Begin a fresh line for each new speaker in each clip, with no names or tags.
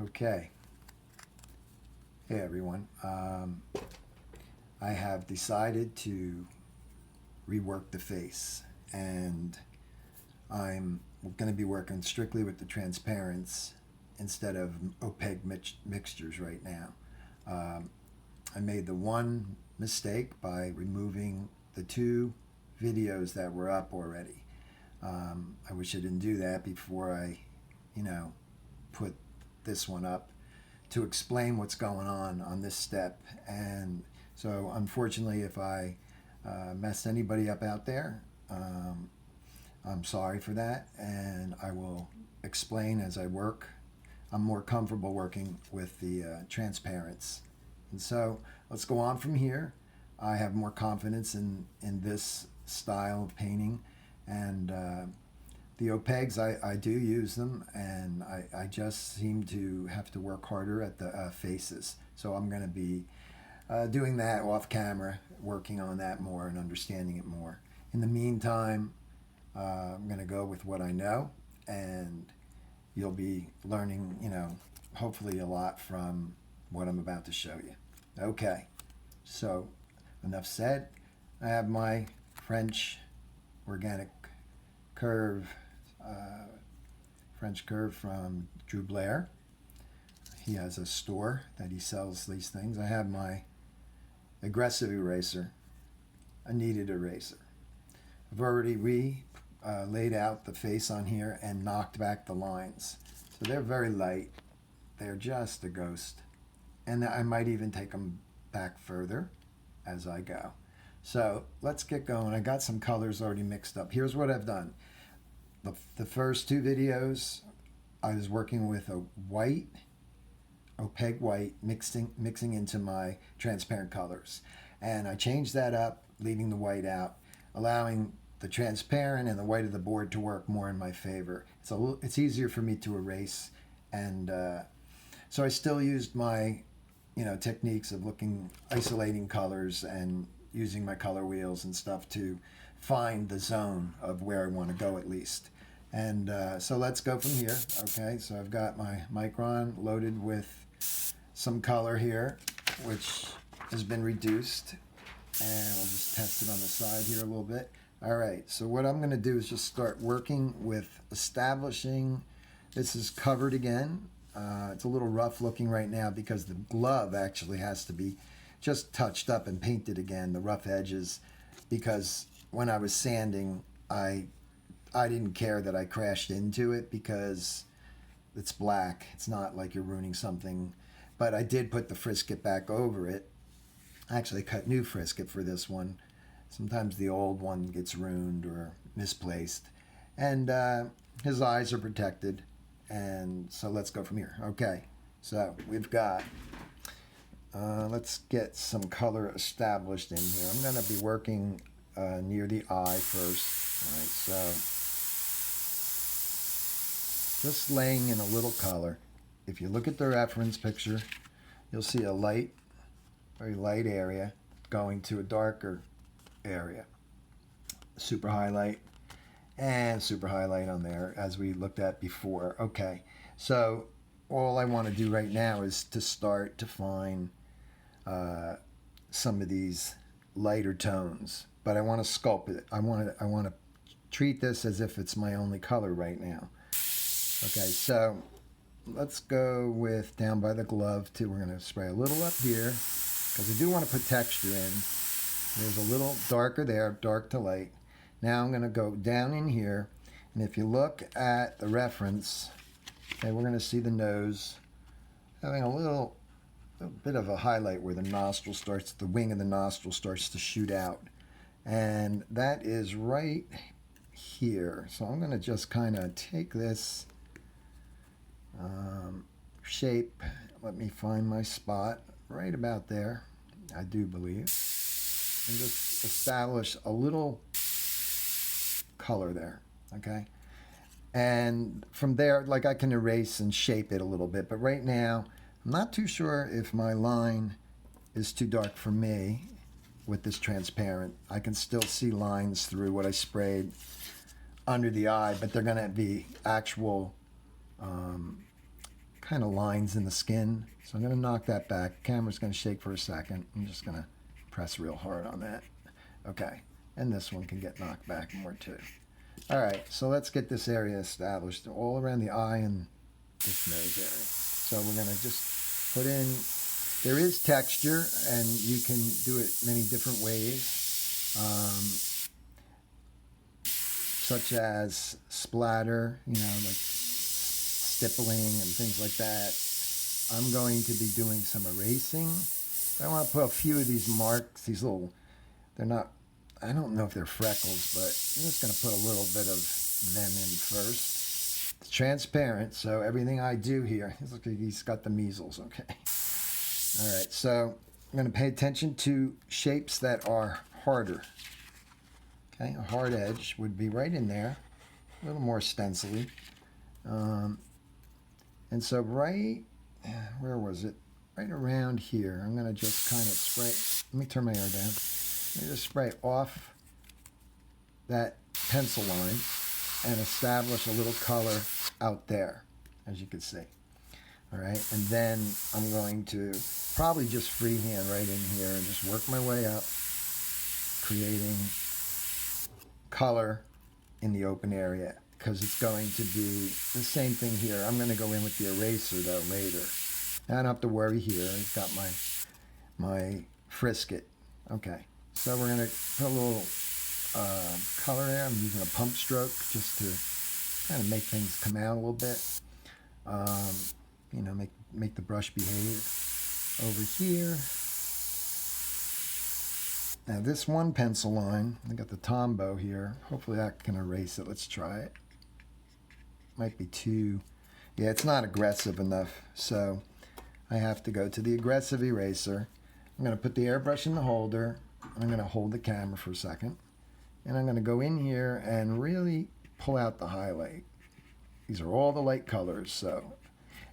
Okay. Hey everyone. I have decided to rework the face, and I'm going to be working strictly with the transparents instead of opaque mixtures right now. I made the one mistake by removing the two videos that were up already. I wish I didn't do that before I, put this one up to explain what's going on this step. And so unfortunately, if I messed anybody up out there, I'm sorry for that, and I will explain as I work. I'm more comfortable working with the transparents. And so let's go on from here. I have more confidence in this style of painting, and the opaques, I do use them, and I just seem to have to work harder at the faces. So I'm going to be doing that off camera, working on that more and understanding it more. In the meantime, I'm going to go with what I know, and you'll be learning, hopefully a lot from what I'm about to show you. Okay, so enough said. I have my French organic curve, French curve from Drew Blair. He has a store that he sells these things. I have my aggressive eraser, a kneaded eraser. I've already laid out the face on here and knocked back the lines. So they're very light. They're just a ghost. And I might even take them back further as I go. So let's get going. I got some colors already mixed up. Here's what I've done. The first two videos, I was working with a white, opaque white, mixing into my transparent colors. And I changed that up, leaving the white out, allowing the transparent and the white of the board to work more in my favor. It's easier for me to erase, and so I still used my techniques of isolating colors and using my color wheels and stuff to find the zone of where I want to go at least. And so let's go from here. Okay, so I've got my micron loaded with some color here, which has been reduced, and we'll just test it on the side here a little bit. All right, so what I'm going to do is just start working with establishing. This is covered again. It's a little rough looking right now because the glove actually has to be just touched up and painted again, the rough edges, because when I was sanding, I didn't care that I crashed into it because it's black. It's not like you're ruining something. But I did put the frisket back over it. I actually cut new frisket for this one. Sometimes the old one gets ruined or misplaced. And his eyes are protected. And so let's go from here. Okay, so we've got, let's get some color established in here. I'm going to be working near the eye first. All right, so just laying in a little color. If you look at the reference picture, you'll see a light, very light area going to a darker area. Super highlight and super highlight on there, as we looked at before. Okay, so all I want to do right now is to start to find some of these lighter tones, but I want to sculpt it. I want to treat this as if it's my only color right now. Okay, so let's go with down by the glove too. We're going to spray a little up here because I do want to put texture in. There's a little darker there, dark to light. Now I'm going to go down in here, and if you look at the reference, okay, we're going to see the nose having a little bit of a highlight where the nostril starts, the wing of the nostril starts to shoot out, and that is right here. So I'm going to just kind of take this shape. Let me find my spot right about there, I do believe, and just establish a little color there. Okay, and from there, like, I can erase and shape it a little bit, but right now I'm not too sure if my line is too dark for me with this transparent. I can still see lines through what I sprayed under the eye, but they're going to be actual kind of lines in the skin. So I'm going to knock that back. Camera's going to shake for a second. I'm just going to press real hard on that. Okay, and this one can get knocked back more too. All right, so let's get this area established all around the eye and this nose area. So we're going to just put in, there is texture, and you can do it many different ways, such as splatter, you know, like stippling and things like that. I'm going to be doing some erasing. I want to put a few of these marks, these little, they're not, I don't know if they're freckles, but I'm just going to put a little bit of them in first. It's transparent, so everything I do here, look, he's got the measles, okay. All right, so I'm going to pay attention to shapes that are harder. Okay, a hard edge would be right in there, a little more stencily. And so right, where was it? Right around here, I'm going to just kind of spray, let me turn my hair down. Let me just spray off that pencil line and establish a little color out there, as you can see. All right, and then I'm going to probably just freehand right in here and just work my way up, creating color in the open area, because it's going to be the same thing here. I'm going to go in with the eraser though later. I don't have to worry here. I've got my frisket. Okay. So we're going to put a little color there. I'm using a pump stroke just to kind of make things come out a little bit. You know, make the brush behave. Over here. Now this one pencil line, I got the Tombow here. Hopefully that can erase it. Let's try it. Might be too, yeah, it's not aggressive enough. So I have to go to the aggressive eraser. I'm going to put the airbrush in the holder. I'm going to hold the camera for a second, and I'm going to go in here and really pull out the highlight. These are all the light colors, so,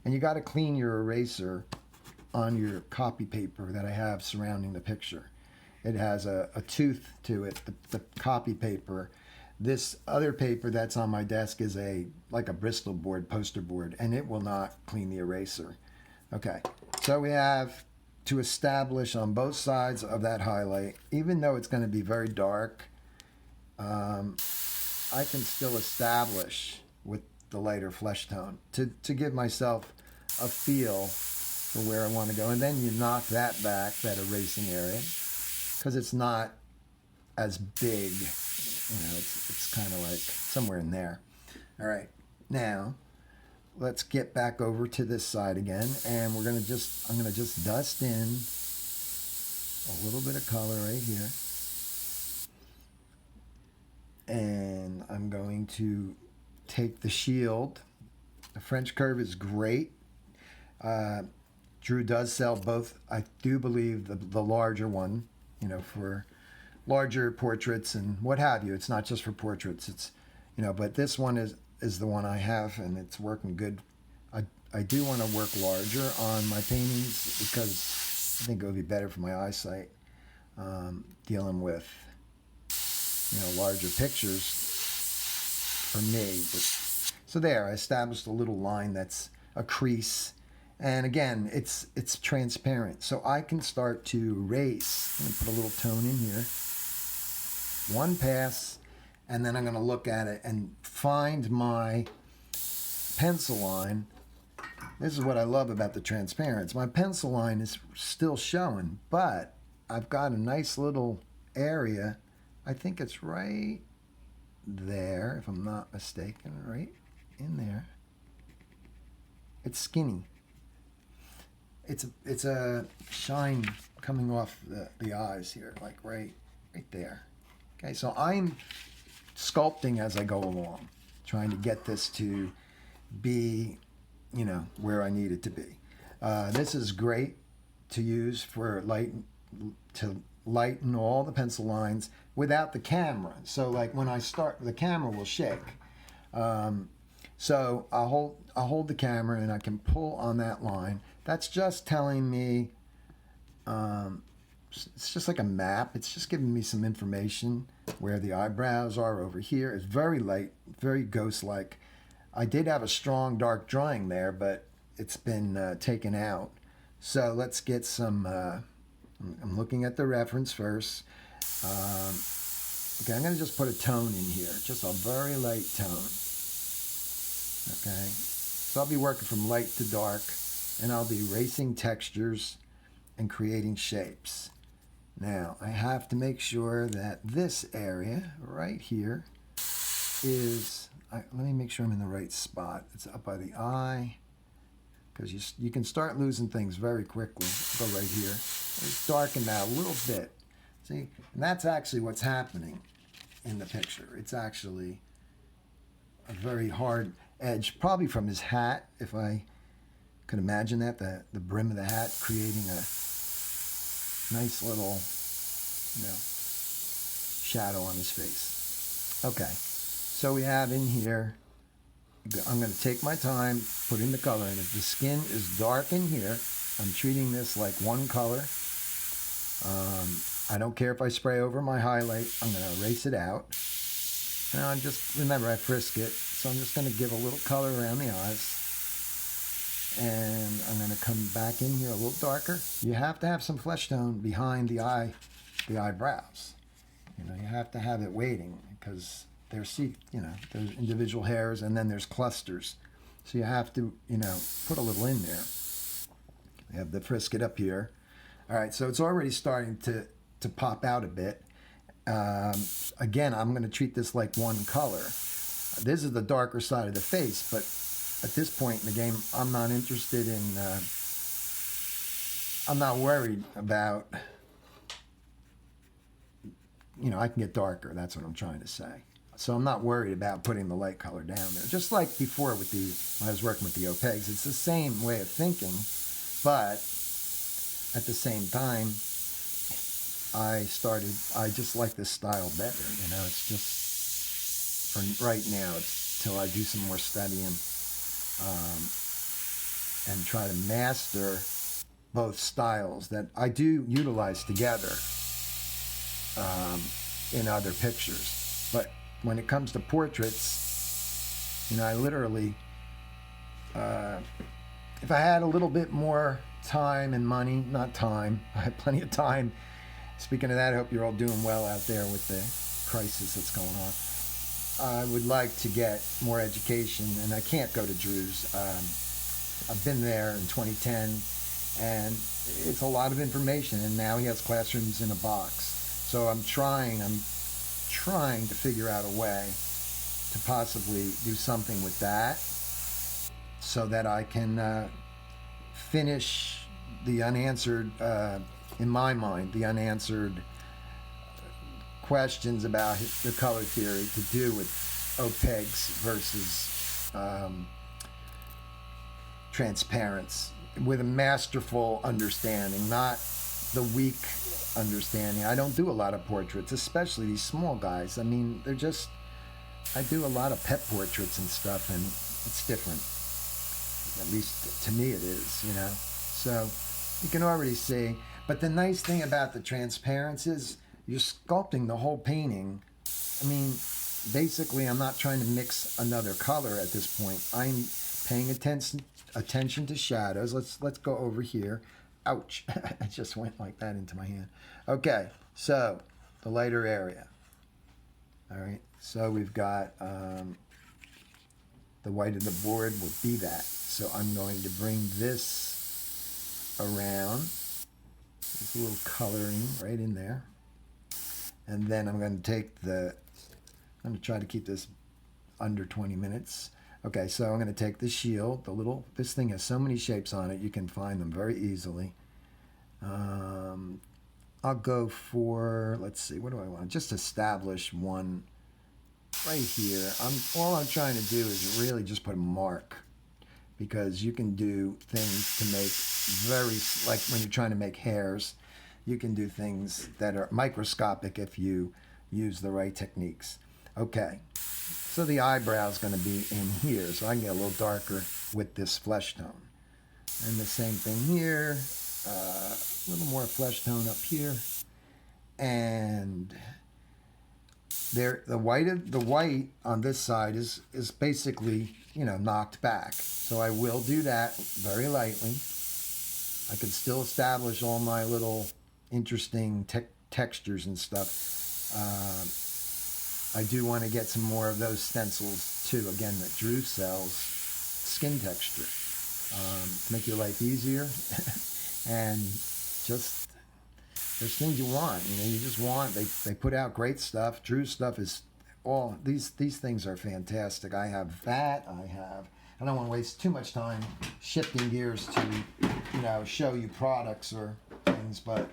and you got to clean your eraser on your copy paper that I have surrounding the picture. It has a tooth to it, the copy paper. This other paper that's on my desk is like a Bristol board, poster board, and it will not clean the eraser. Okay, so we have to establish on both sides of that highlight, even though it's going to be very dark, I can still establish with the lighter flesh tone to give myself a feel for where I want to go. And then you knock that back, that erasing area, because it's not as big. You know, it's kind of like somewhere in there. All right, now let's get back over to this side again, and I'm gonna just dust in a little bit of color right here, and I'm going to take the shield. The French curve is great. Drew does sell both. I do believe the larger one, you know, for larger portraits and what have you. It's not just for portraits. It's, you know, but this one is the one I have, and it's working good. I do want to work larger on my paintings because I think it would be better for my eyesight, dealing with, you know, larger pictures for me. But, so there, I established a little line that's a crease, and again, it's transparent, so I can start to erase. I'm going to put a little tone in here. One pass, and then I'm going to look at it and find my pencil line. This is what I love about the transparency. My pencil line is still showing, but I've got a nice little area. I think it's right there, if I'm not mistaken, right in there. It's skinny. It's a shine coming off the eyes here, like right there. Okay, so I'm sculpting as I go along, trying to get this to be, you know, where I need it to be. This is great to use for to lighten all the pencil lines without the camera. So like when I start, the camera will shake. So I'll hold the camera and I can pull on that line. That's just telling me, it's just like a map. It's just giving me some information where the eyebrows are over here. It's very light, very ghost-like. I did have a strong dark drawing there, but it's been taken out. So let's get some, I'm looking at the reference first. Okay, I'm going to just put a tone in here, just a very light tone. Okay, so I'll be working from light to dark, and I'll be erasing textures and creating shapes. Now, I have to make sure that this area right here is, let me make sure I'm in the right spot. It's up by the eye, because you can start losing things very quickly. Go right here. Let's darken that a little bit. See, and that's actually what's happening in the picture. It's actually a very hard edge, probably from his hat, if I could imagine that, the brim of the hat creating a nice little, shadow on his face. Okay, so we have in here, I'm going to take my time putting the color in. If the skin is dark in here, I'm treating this like one color. I don't care if I spray over my highlight. I'm going to erase it out. Now I'm just, remember I frisk it, so I'm just going to give a little color around the eyes. And I'm going to come back in here a little darker. You have to have some flesh tone behind the eyebrows. You have to have it weighting, because there's there's individual hairs, and then there's clusters. So you have to, put a little in there. We have the frisket up here. All right, so it's already starting to pop out a bit. Again, I'm going to treat this like one color. This is the darker side of the face, but at this point in the game, I'm not interested in, I'm not worried about, I can get darker. That's what I'm trying to say. So I'm not worried about putting the light color down there. Just like before with when I was working with the opaques, it's the same way of thinking, but at the same time, I just like this style better. It's just, for right now, it's till I do some more studying and try to master both styles that I do utilize together in other pictures. But when it comes to portraits, I literally, if I had a little bit more time and money, not time, I have plenty of time. Speaking of that, I hope you're all doing well out there with the crisis that's going on. I would like to get more education, and I can't go to Drew's. I've been there in 2010, and it's a lot of information, and now he has classrooms in a box. So I'm trying to figure out a way to possibly do something with that, so that I can finish the unanswered, in my mind, the unanswered questions about the color theory to do with opaques versus transparents, with a masterful understanding, not the weak understanding. I don't do a lot of portraits, especially these small guys. I mean, I do a lot of pet portraits and stuff, and it's different. At least to me it is, So you can already see. But the nice thing about the transparents is you're sculpting the whole painting. I mean, basically, I'm not trying to mix another color at this point. I'm paying attention to shadows. Let's go over here. Ouch. I just went like that into my hand. Okay, so the lighter area. All right, so we've got the white of the board will be that. So I'm going to bring this around. There's a little coloring right in there. And then I'm going to take I'm going to try to keep this under 20 minutes. Okay, so I'm going to take the shield, this thing has so many shapes on it, you can find them very easily. I'll go for, let's see, what do I want? Just establish one right here. All I'm trying to do is really just put a mark, because you can do things to make like when you're trying to make hairs, you can do things that are microscopic if you use the right techniques. Okay, so the eyebrow is going to be in here, so I can get a little darker with this flesh tone. And the same thing here, a little more flesh tone up here. And there, the white on this side is basically you know, knocked back. So I will do that very lightly. I can still establish all my little interesting textures and stuff. I do want to get some more of those stencils too, again, that Drew sells, skin texture, to make your life easier. And just, there's things you want, you know, you just want, they put out great stuff. Drew's stuff is all, these things are fantastic. I have that, I don't want to waste too much time shifting gears to, you know, show you products or things, but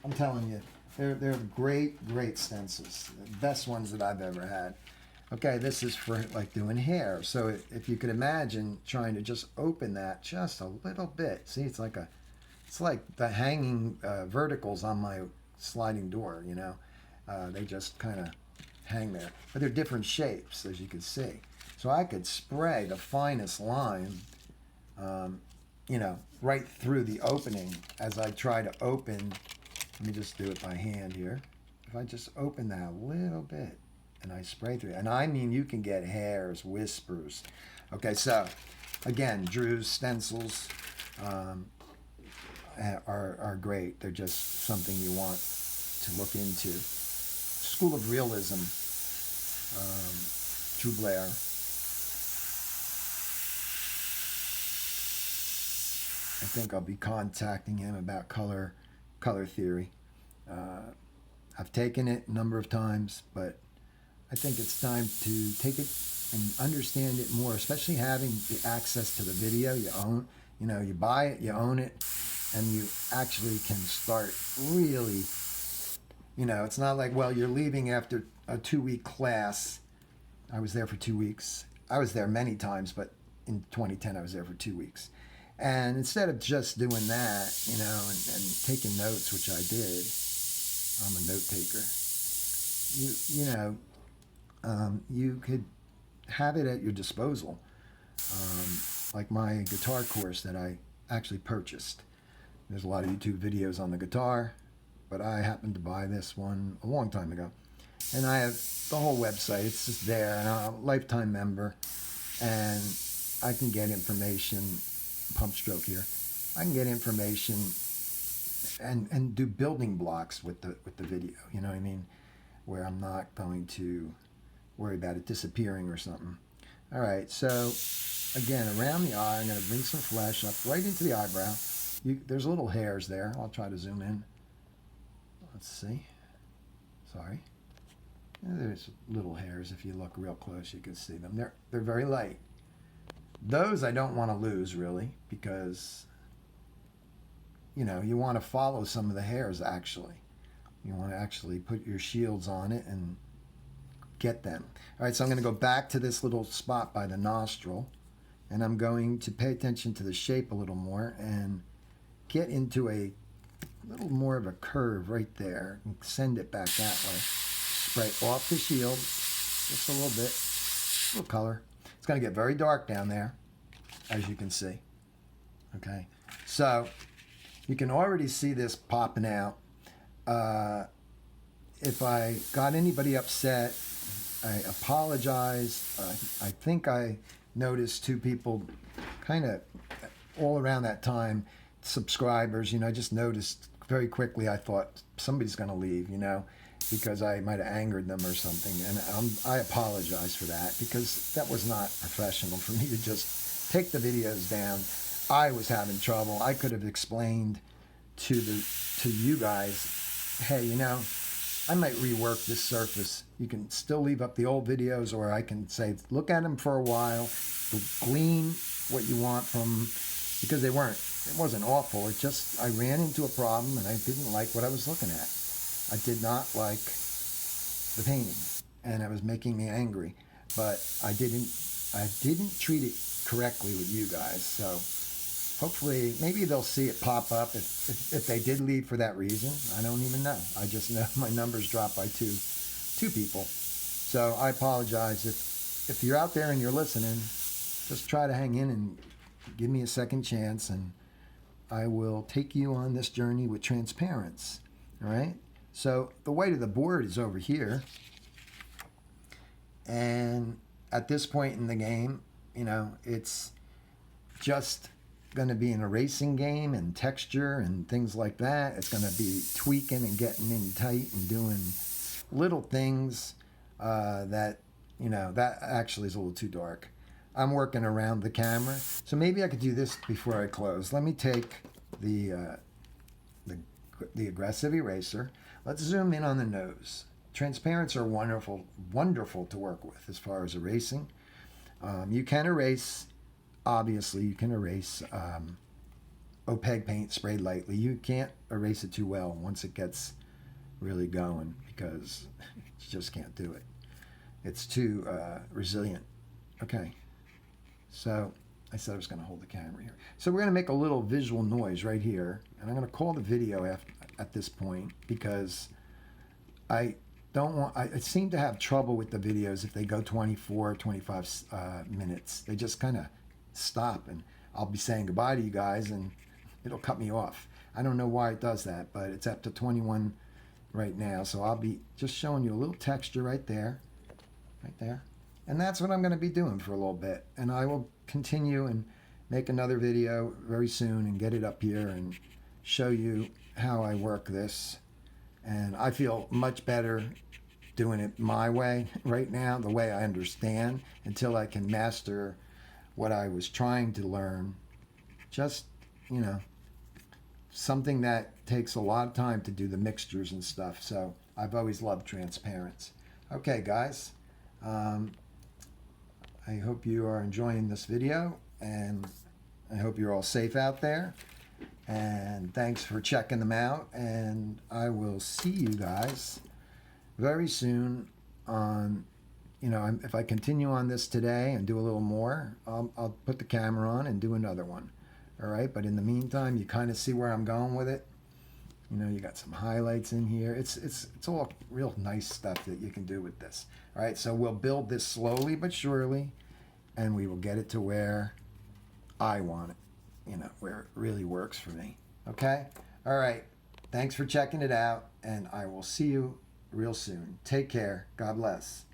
I'm telling you, they're great stencils. The best ones that I've ever had. Okay, this is for like doing hair. So if you could imagine trying to just open that just a little bit. See, it's like the hanging verticals on my sliding door, you know. They just kind of hang there. But they're different shapes, as you can see. So I could spray the finest line, you know, right through the opening as I try to open. Let me just do it by hand here. If I just open that a little bit and I spray through it, and I mean you can get hairs, whispers. Okay, so again, Drew's stencils are great. They're just something you want to look into. School of Realism, Drew Blair. I think I'll be contacting him about color theory. I've taken it a number of times, but I think it's time to take it and understand it more, especially having the access to the video. You know, you buy it, you own it, and you actually can start really, you know, it's not like, well, you're leaving after a 2-week class. I was there for 2 weeks. I was there many times, but in 2010 I was there for 2 weeks. And instead of just doing that, you know, and taking notes, which I did, I'm a note taker, you could have it at your disposal. Like my guitar course that I actually purchased. There's a lot of YouTube videos on the guitar, but I happened to buy this one a long time ago. And I have the whole website, it's just there, and I'm a lifetime member, and I can get information. Pump stroke here. I can get information and do building blocks with the video. You know what I mean? Where I'm not going to worry about it disappearing or something. All right. So again, around the eye, I'm going to bring some flesh up right into the eyebrow. There's little hairs there. I'll try to zoom in. Let's see. Sorry. There's little hairs. If you look real close, you can see them. They're very light. Those I don't want to lose, really, because, you know, you want to follow some of the hairs, actually. You want to actually put your shields on it and get them. All right, so I'm going to go back to this little spot by the nostril, and I'm going to pay attention to the shape a little more and get into a little more of a curve right there and send it back that way. Spray off the shield, just a little bit, a little color. It's going to get very dark down there, as you can see. Okay, so you can already see this popping out. If I got anybody upset, I apologize. I think I noticed 2 people kind of all around that time, subscribers, you know, I just noticed very quickly, I thought somebody's going to leave, you know, because I might have angered them or something. And I apologize for that, because that was not professional for me to just take the videos down. I was having trouble. I could have explained to you guys, hey, you know, I might rework this surface. You can still leave up the old videos, or I can say, look at them for a while, glean what you want from, because it wasn't awful. It just, I ran into a problem and I didn't like what I was looking at. I did not like the painting, and it was making me angry. But I didn't treat it correctly with you guys. So hopefully, maybe they'll see it pop up if they did leave for that reason. I don't even know. I just know my numbers dropped by two people. So I apologize if you're out there and you're listening. Just try to hang in and give me a second chance, and I will take you on this journey with transparency. All right. So the weight of the board is over here, and at this point in the game, You know, it's just going to be an erasing game and texture and things like that. It's going to be tweaking and getting in tight and doing little things that, you know, that actually is a little too dark. I'm working around the camera. So maybe I could do this before I close. Let me take the aggressive eraser. Let's zoom in on the nose. Transparents are wonderful, wonderful to work with as far as erasing. You can erase, obviously, you can erase opaque paint sprayed lightly. You can't erase it too well once it gets really going because you just can't do it. It's too resilient. Okay, so I said I was going to hold the camera here. So we're going to make a little visual noise right here, and I'm going to call the video at this point because I don't want, I seem to have trouble with the videos if they go 24, 25 minutes. They just kind of stop, and I'll be saying goodbye to you guys, and it'll cut me off. I don't know why it does that, but it's up to 21 right now, so I'll be just showing you a little texture right there. And that's what I'm going to be doing for a little bit. And I will continue and make another video very soon and get it up here and show you how I work this. And I feel much better doing it my way right now, the way I understand, until I can master what I was trying to learn. Just, you know, something that takes a lot of time to do the mixtures and stuff. So I've always loved transparents. Okay, guys. I hope you are enjoying this video, and I hope you're all safe out there. And thanks for checking them out. And I will see you guys very soon on, you know, if I continue on this today and do a little more, I'll put the camera on and do another one. All right. But in the meantime, you kind of see where I'm going with it. You know, you got some highlights in here. It's all real nice stuff that you can do with this. All right. So we'll build this slowly but surely, and we will get it to where I want it. You know, where it really works for me. Okay? All right. Thanks for checking it out, and I will see you real soon. Take care. God bless.